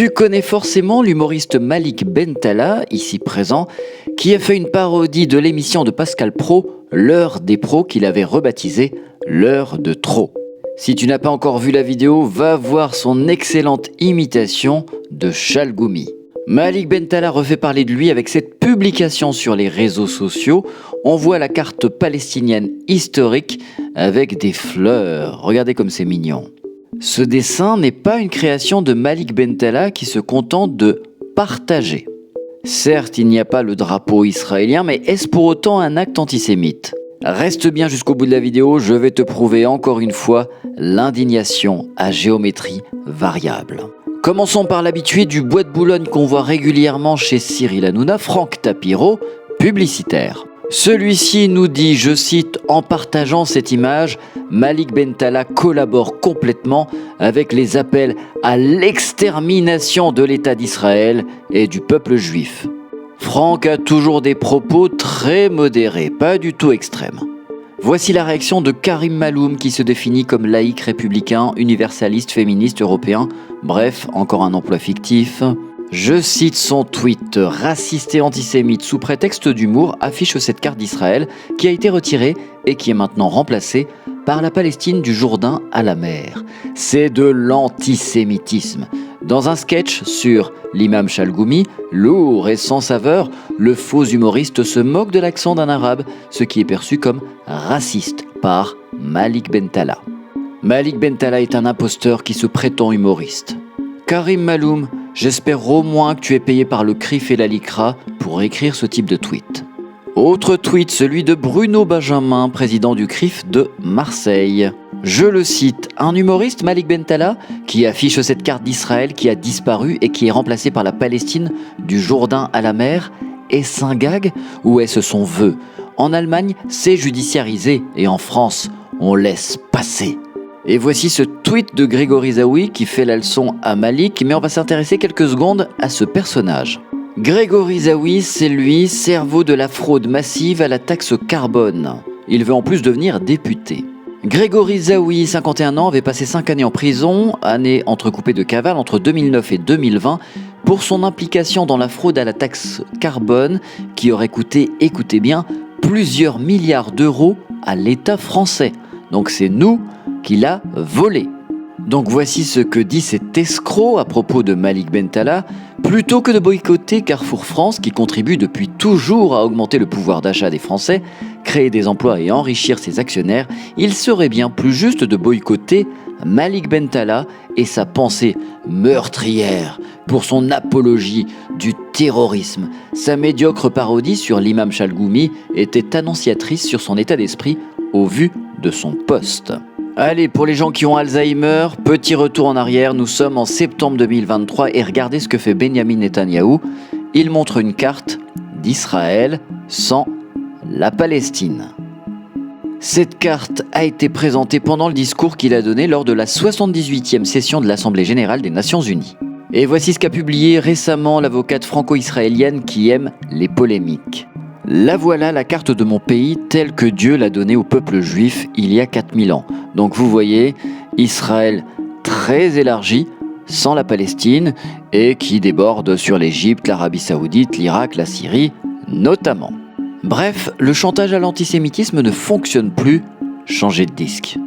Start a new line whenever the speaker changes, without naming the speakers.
Tu connais forcément l'humoriste Malik Bentala, ici présent, qui a fait une parodie de l'émission de Pascal Praud, L'heure des pros, qu'il avait rebaptisée L'heure de trop. Si tu n'as pas encore vu la vidéo, va voir son excellente imitation de Chalgoumi. Malik Bentala refait parler de lui avec cette publication sur les réseaux sociaux. On voit la carte palestinienne historique avec des fleurs. Regardez comme c'est mignon. Ce dessin n'est pas une création de Malik Bentala qui se contente de partager. Certes, il n'y a pas le drapeau israélien, mais est-ce pour autant un acte antisémite ? Reste bien jusqu'au bout de la vidéo, je vais te prouver encore une fois l'indignation à géométrie variable. Commençons par l'habitué du bois de Boulogne qu'on voit régulièrement chez Cyril Hanouna, Franck Tapiro, publicitaire. Celui-ci nous dit, je cite, « En partageant cette image, Malik Bentala collabore complètement avec les appels à l'extermination de l'État d'Israël et du peuple juif. » Franck a toujours des propos très modérés, pas du tout extrêmes. Voici la réaction de Karim Maloum qui se définit comme laïque, républicain, universaliste, féministe, européen. Bref, encore un emploi fictif. Je cite son tweet, raciste et antisémite sous prétexte d'humour affiche cette carte d'Israël qui a été retirée et qui est maintenant remplacée par la Palestine du Jourdain à la mer. C'est de l'antisémitisme. Dans un sketch sur l'imam Chalgoumi, lourd et sans saveur, le faux humoriste se moque de l'accent d'un arabe, ce qui est perçu comme raciste par Malik Bentala. Malik Bentala est un imposteur qui se prétend humoriste. Karim Maloum, j'espère au moins que tu es payé par le CRIF et la LICRA pour écrire ce type de tweet. Autre tweet, celui de Bruno Benjamin, président du CRIF de Marseille. Je le cite, un humoriste, Malik Bentala, qui affiche cette carte d'Israël qui a disparu et qui est remplacée par la Palestine du Jourdain à la mer. Est-ce un gag ou est-ce son vœu ? En Allemagne, c'est judiciarisé et en France, on laisse passer. Et voici ce tweet de Grégory Zaoui qui fait la leçon à Malik, mais on va s'intéresser quelques secondes à ce personnage. Grégory Zaoui, c'est lui, cerveau de la fraude massive à la taxe carbone. Il veut en plus devenir député. Grégory Zaoui, 51 ans, avait passé 5 années en prison, années entrecoupées de cavale entre 2009 et 2020, pour son implication dans la fraude à la taxe carbone qui aurait coûté, écoutez bien, plusieurs milliards d'euros à l'État français. Donc c'est nous qui l'a volé. Donc voici ce que dit cet escroc à propos de Malik Bentala. Plutôt que de boycotter Carrefour France, qui contribue depuis toujours à augmenter le pouvoir d'achat des Français, créer des emplois et enrichir ses actionnaires, il serait bien plus juste de boycotter Malik Bentala et sa pensée meurtrière pour son apologie du terrorisme. Sa médiocre parodie sur l'imam Chalgoumi était annonciatrice sur son état d'esprit au vu de son poste. Allez, pour les gens qui ont Alzheimer, petit retour en arrière, nous sommes en septembre 2023 et regardez ce que fait Benyamin Netanyahou. Il montre une carte d'Israël sans la Palestine. Cette carte a été présentée pendant le discours qu'il a donné lors de la 78e session de l'Assemblée générale des Nations unies. Et voici ce qu'a publié récemment l'avocate franco-israélienne qui aime les polémiques. La voilà, la carte de mon pays telle que Dieu l'a donnée au peuple juif il y a 4000 ans. Donc vous voyez, Israël très élargi, sans la Palestine, et qui déborde sur l'Égypte, l'Arabie Saoudite, l'Irak, la Syrie, notamment. Bref, le chantage à l'antisémitisme ne fonctionne plus, changez de disque.